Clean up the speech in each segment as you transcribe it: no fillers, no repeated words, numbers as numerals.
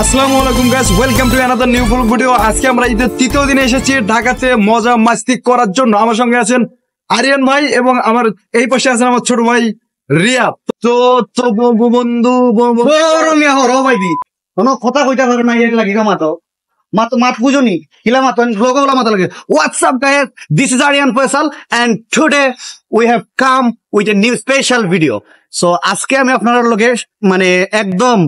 আসসালামু আলাইকুম guys, welcome to another new full video. আজকে আমরা ঈদের তৃতীয় দিনে এসেছি ঢাকাতে মজা মাস্তি করার জন্য। আমার সঙ্গে আছেন আরিয়ান ভাই এবং আমার এই পাশে আছেন আমার ছোট ভাই রিয়াদ। তো বন্ধু কোনো কথা কইতে পারে না, এর লাগে মাতো মাত বুঝুনি কিলা মাতো লোকগুলা মাথা লাগে। What's up guys, this is Aryan Faisal and today we have come with a new special video. So আজকে আমি আপনাদের লগে মানে একদম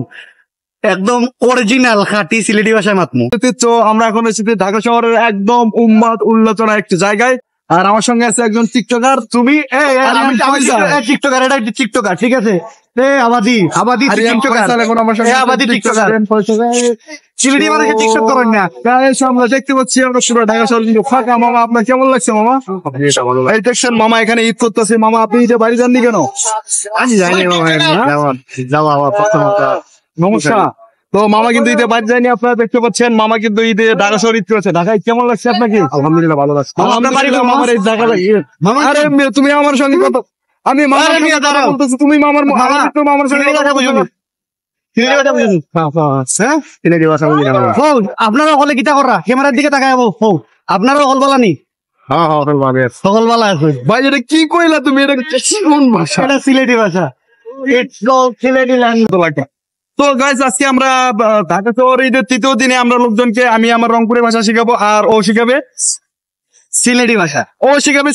অরিজিনাল খাঁটি সিলেটি ভাষায় মাতমু। তো আমরা এখন এসেছি ঢাকা শহরের একদম উল্লাচনা একটি জায়গায়, আর আমার সঙ্গে আছে একজন টিকটকার। তুমি টিকটকার, এটা টিকটকার, ঠিক আছে? আবাদি সিলেটি মানুষের টিকটক করেন না। আমরা দেখতে পাচ্ছি আমরা পুরো ঢাকা শহর কিন্তু ফাঁকা। মামা, আপনার কেমন লাগছে মামা? এই দেখছেন মামা এখানে ঈদ করতেছে। মামা আপনি ঈদে বাড়ি যাননি কেন? আমি জানি নমস্কার। তো মামা কিন্তু ঈদে বাড়ি যায়নি, আপনারা দেখতে পাচ্ছেন। মামা কিন্তু ঈদে ঢাকা শহর ঈদ করেছে। ঢাকায় কেমন লাগছে আপনাকে? আলহামদুলিল্লাহ ভালো লাগছে। তুমি আমার সঙ্গে কত আমি বলতেছি, তুমি মামার সঙ্গে আপনারা হলে গীতা করা ক্যামেরার দিকে তাকায় আপনারা হল বালানি সকল বালা আছে ভাই। এটা কি কইলা তুমি? এটা কোন ভাষা? এটা সিলেটি ভাষা, সিলেটি ল্যাঙ্গুয়েজ। তো গাইস, আজকে আমরা ঢাকা শহর ঈদের তৃতীয় দিনে আমরা লোকজনকে আমি আমার রংপুরের ভাষা শিখাবো, আর ও শিখাবে সিলেটি ভাষা।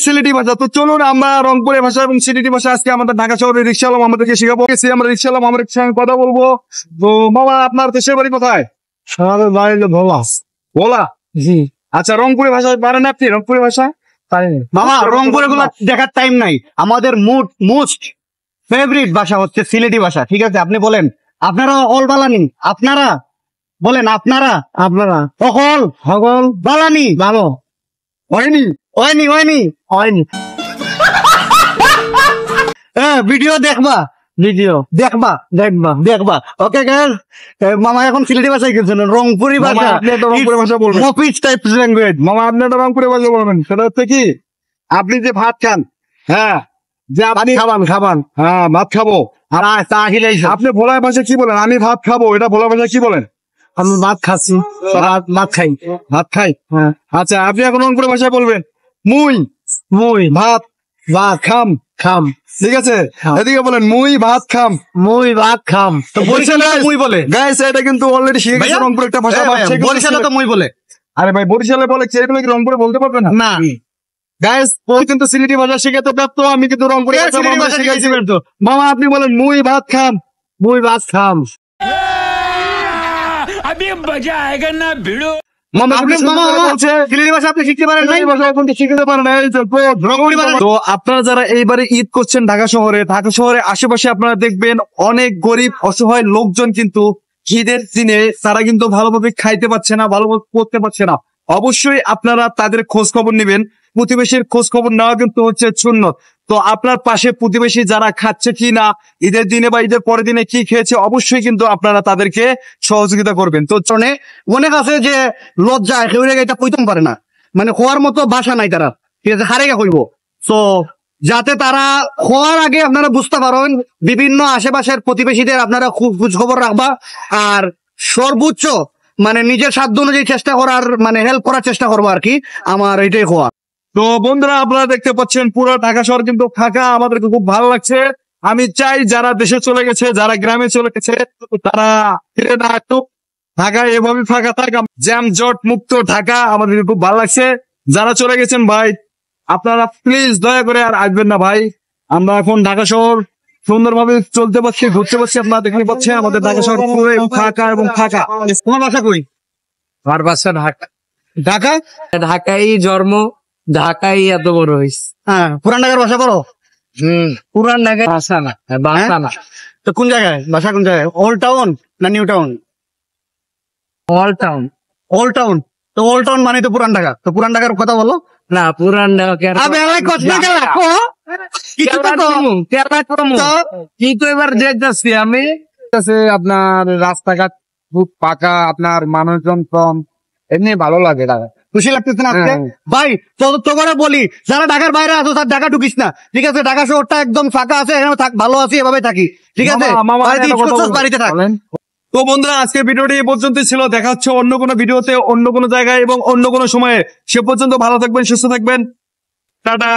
সিলেটি ভাষা। তো চলুন আমরা রংপুরের ভাষা এবং সিলেটি ভাষা আজকে আমাদের ঢাকা শহরের রিক্সাওয়ালা আমাদেরকে শিখাবো। আমরা রিক্সাওয়ালা আমাদের সঙ্গে কথা বলবো। তো মামা, আপনার দেশের বাড়ি কোথায়? ভোলা। জি। আচ্ছা, রংপুরের ভাষা পারেন আপনি? রংপুরের ভাষা পারেন মামা? রংপুরে গুলা দেখার টাইম নাই। আমাদের মোস্ট ফেভারিট ভাষা হচ্ছে সিলেটি ভাষা, ঠিক আছে? আপনি বলেন, আপনারা অল বালানি, আপনারা বলেন, আপনারা সকল বালানি ভালো হয়নি। ভিডিও দেখবা ওকে গাইস। মামা এখন সিলেটি ভাষায় গেছেন, রংপুরি ভাষা। আপনি একটা রংপুরের ভাষা বলবেন। Office type language. মামা, আপনি একটা রংপুরের ভাষা বলবেন। সেটা হচ্ছে কি, আপনি যে ভাত খান, হ্যাঁ, যে আপনি খাবান হ্যাঁ ভাত খাবো, আর চা খেলে আপনি ভোলা ভাষা কি বলেন? আমি ভাত খাবো, এটা ভোলা ভাষা কি বলেন? আমি ভাত খাচ্ছি, ভাত খাই। হ্যাঁ। আচ্ছা, আপনি এখন রংপুরের ভাষায় বলবেন মুই ভাত খাম। ঠিক আছে, এদিকে বলেন মুই ভাত খাম। তো বরিশালে মুই বলে গাইস, এটা কিন্তু অলরেডি শিখে গেছে রংপুর একটা ভাষা। বরিশালে তো মুই বলে। আরে ভাই, বরিশালে বলে সেগুলো কি রংপুরে বলতে পারবে না? না গাইস, ও কিন্তু সিলেটি ভাষা শিখাতে ব্যস্ত, আমি কিন্তু রংপুরে ভাষা শিখাইছি। মামা, আপনি বলেন মুই ভাত খাম। अभी मजा आएगा ना भिड़ो। তো আপনারা যারা এইবারে ঈদ করছেন ঢাকা শহরে আশেপাশে আপনারা দেখবেন অনেক গরিব অসহায় লোকজন কিন্তু ঈদের দিনে তারা কিন্তু ভালোভাবে খাইতে পারছে না, ভালোভাবে করতে পারছে না। অবশ্যই আপনারা তাদের খোঁজ খবর নেবেন। প্রতিবেশীর খোঁজ খবর নেওয়া কিন্তু হচ্ছে সুন্নত। তো আপনার পাশে প্রতিবেশী যারা খাচ্ছে কি না, ঈদের দিনে বা ঈদের পরের দিনে কি খেয়েছে, অবশ্যই কিন্তু আপনারা তাদেরকে সহযোগিতা করবেন। তো অনেক আছে যে লজ্জা এটা কইতে পারে না, মানে খোয়ার মতো ভাষা নাই তারা, ঠিক আছে? হারে কইব। তো যাতে তারা খোয়ার আগে আপনারা বুঝতে পারেন, বিভিন্ন আশেপাশের প্রতিবেশীদের আপনারা খুব খোঁজ খবর রাখবা, আর সর্বোচ্চ মানে নিজের সাধ্য অনুযায়ী চেষ্টা করার, মানে হেল্প করার চেষ্টা করবো আর কি। আমার এটাই খোয়া। তো বন্ধুরা, আপনারা দেখতে পাচ্ছেন পুরো ঢাকা শহর কিন্তু ফাঁকা। আমাদেরকে খুব ভালো লাগছে। আমি চাই যারা দেশে চলে গেছে, যারা গ্রামে চলে গেছে, তারা ফিরে না আসুক, ঢাকা এভাবে ফাঁকা থাক, জ্যাম জট মুক্ত ঢাকা। আমাদের খুব ভালো লাগছে। যারা চলে গেছেন ভাই, আপনারা প্লিজ দয়া করে আর আসবেন না ভাই। আমরা এখন ঢাকা শহর সুন্দরভাবে চলতে পারছি, ঘুরতে পারছি। আপনারা দেখতে পাচ্ছেন আমাদের ঢাকা শহর পুরো ফাঁকা এবং ফাঁকা। তোমার বাসা কই? আমার বাসা ঢাকা। ঢাকায় জন্ম, ঢাকায় এত বড় হয়েছে। হ্যাঁ, পুরান ঢাকার বাসা বলো? পুরান ঢাকায় বাসা না। তো কোন জায়গায় বাসা? কোন জায়গায়? ওল্ড টাউন না নিউ টাউন? All town. তো ওল্ড টাউন মানে তো পুরান ঢাকা। তো পুরান ঢাকার কথা বলো না, পুরান ঢাকা কিন্তু এবার দেখতেছি আমি আপনার রাস্তাঘাট খুব পাকা, আপনার মানুষজন কম, এমনি ভালো লাগে ঢাকা। খুশি লাগতেছে না আজকে? ভাই তোমরা বলি, যারা ঢাকার বাইরে আছো তার ঢাকা ঢুকিস না, ঠিক আছে? ঢাকা শহরটা একদম ফাঁকা আছে, এখানে ভালো আছি, এভাবে থাকি, ঠিক আছে? বাড়িতে থাক। তো বন্ধুরা আজকে ভিডিওটি এই পর্যন্তই ছিল। দেখা হচ্ছে অন্য কোনো ভিডিওতে, অন্য কোনো জায়গায় এবং অন্য কোনো সময়ে। সে পর্যন্ত ভালো থাকবেন, সুস্থ থাকবেন। টাটা।